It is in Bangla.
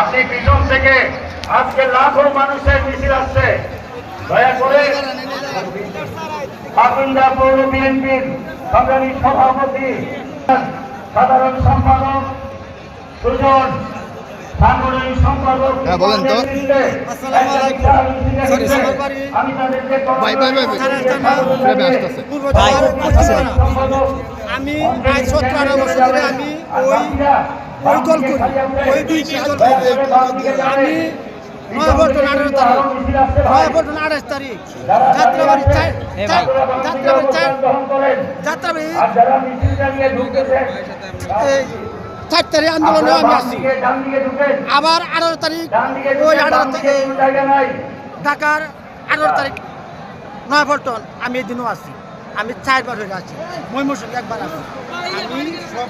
আপনি পিছন থেকে আজকে লাখো মানুষের মিছিল আসছে, দয়া করে পাকুন্ডা পৌর বিএনপির সংগ্রামী সভাপতি, সাধারণ সম্পাদক সুজন, সাংগঠনিক সম্পাদক বলেন তো। আমি তাদেরকে আমি প্রায় 17-18 বছর ধরে আমি ওই দল করি, ওই দুই দল করি। আমি নয়াপল্টন 18 তারিখ, নয়াপল্টন 28 তারিখ, যাত্রাবাড়ি 4 তারিখ আন্দোলনে আমি আসছি। আবার 18 তারিখ, ওই 18 তারিখ ঢাকার 18 তারিখ নয়াপল্টন আমি এই দিনও আসছি। আমি 4 বার হয়ে আছি, ময়মনসিংহে একবার আসছি। আমি সব